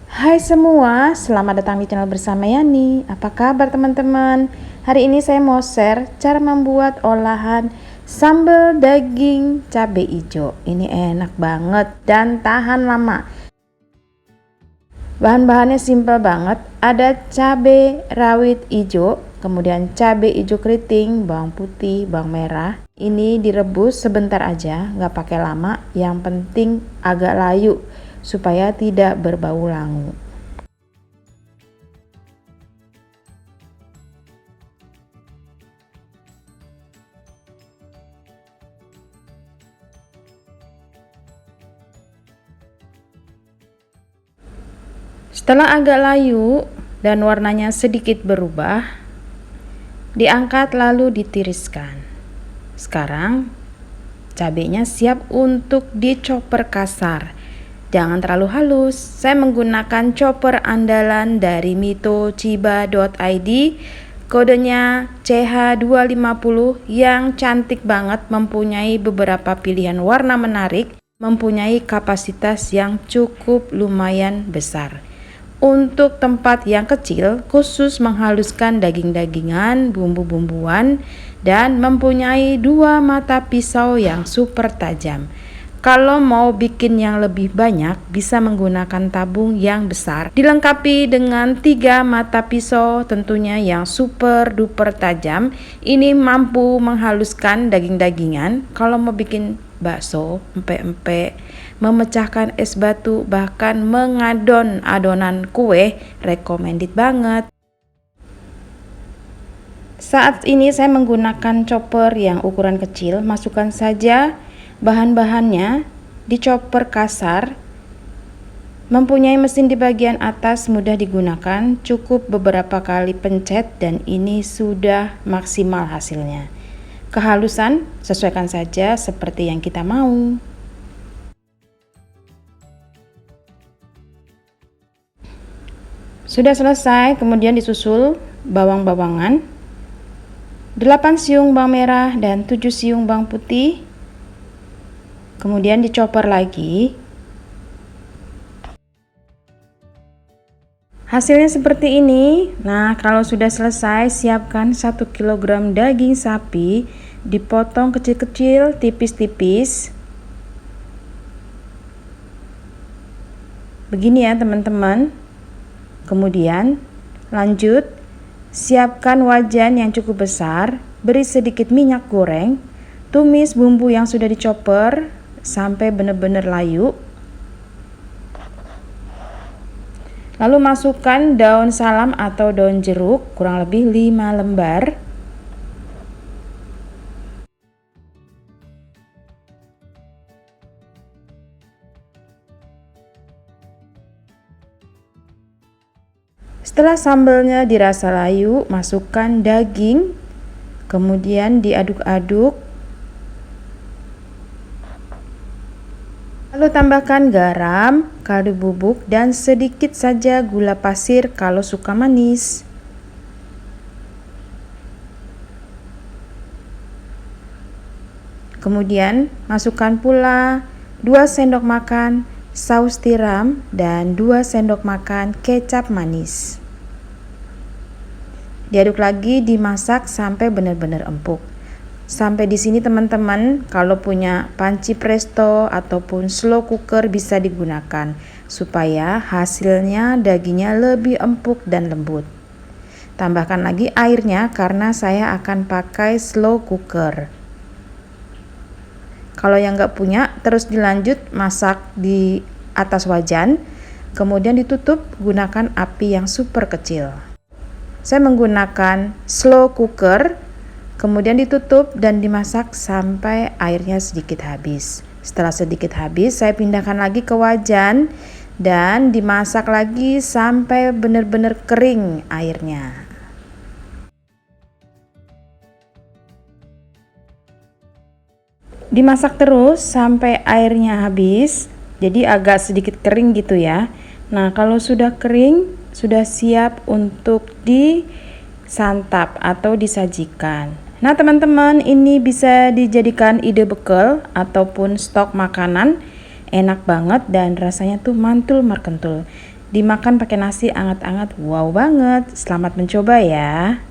Hai semua, selamat datang di channel bersama Yani. Apa kabar teman-teman? Hari ini saya mau share cara membuat olahan sambal daging cabai hijau. Ini enak banget dan tahan lama. Bahan-bahannya simpel banget. Ada cabai rawit hijau, kemudian cabai hijau keriting, bawang putih, bawang merah. Ini direbus sebentar aja, nggak pakai lama. Yang penting agak layu supaya tidak berbau langu. Setelah agak layu dan warnanya sedikit berubah, diangkat lalu ditiriskan. Sekarang cabenya siap untuk dicoper kasar. Jangan terlalu halus. Saya menggunakan chopper andalan dari mitochiba.id, kodenya CH250, yang cantik banget, mempunyai beberapa pilihan warna menarik, mempunyai kapasitas yang cukup lumayan besar. Untuk tempat yang kecil, khusus menghaluskan daging-dagingan, bumbu-bumbuan, dan mempunyai 2 mata pisau yang super tajam. Kalau mau bikin yang lebih banyak, bisa menggunakan tabung yang besar, dilengkapi dengan 3 mata pisau tentunya yang super duper tajam. Ini mampu menghaluskan daging-dagingan. Kalau mau bikin bakso, empek-empek, memecahkan es batu, bahkan mengadon adonan kue, recommended banget. Saat ini saya menggunakan chopper yang ukuran kecil. Masukkan saja bahan-bahannya, dicoper kasar. Mempunyai mesin di bagian atas, mudah digunakan, cukup beberapa kali pencet dan ini sudah maksimal hasilnya. Kehalusan sesuaikan saja seperti yang kita mau. Sudah selesai, kemudian disusul bawang-bawangan, 8 siung bawang merah dan 7 siung bawang putih. Kemudian dicoper lagi. Hasilnya seperti ini. Nah, kalau sudah selesai, siapkan 1 kg daging sapi, dipotong kecil-kecil, tipis-tipis. Begini ya teman-teman. Kemudian lanjut, siapkan wajan yang cukup besar, beri sedikit minyak goreng, tumis bumbu yang sudah dicoper sampai benar-benar layu. Lalu masukkan daun salam atau daun jeruk, kurang lebih 5 lembar. Setelah sambalnya dirasa layu, masukkan daging, kemudian diaduk-aduk. Lalu tambahkan garam, kaldu bubuk, dan sedikit saja gula pasir kalau suka manis. Kemudian masukkan pula 2 sendok makan saus tiram dan 2 sendok makan kecap manis. Diaduk lagi, dimasak sampai benar-benar empuk. Sampai di sini teman-teman, kalau punya panci presto ataupun slow cooker bisa digunakan supaya hasilnya dagingnya lebih empuk dan lembut. Tambahkan lagi airnya karena saya akan pakai slow cooker. Kalau yang nggak punya, terus dilanjut masak di atas wajan, kemudian ditutup, gunakan api yang super kecil. Saya menggunakan slow cooker, kemudian ditutup dan dimasak sampai airnya sedikit habis. Setelah sedikit habis, saya pindahkan lagi ke wajan dan dimasak lagi sampai benar-benar kering airnya. Dimasak terus sampai airnya habis, jadi agak sedikit kering gitu ya. Nah, kalau sudah kering, sudah siap untuk disantap atau disajikan. Nah teman-teman, ini bisa dijadikan ide bekal ataupun stok makanan. Enak banget dan rasanya tuh mantul merkentul. Dimakan pakai nasi anget-anget. Wow banget. Selamat mencoba ya.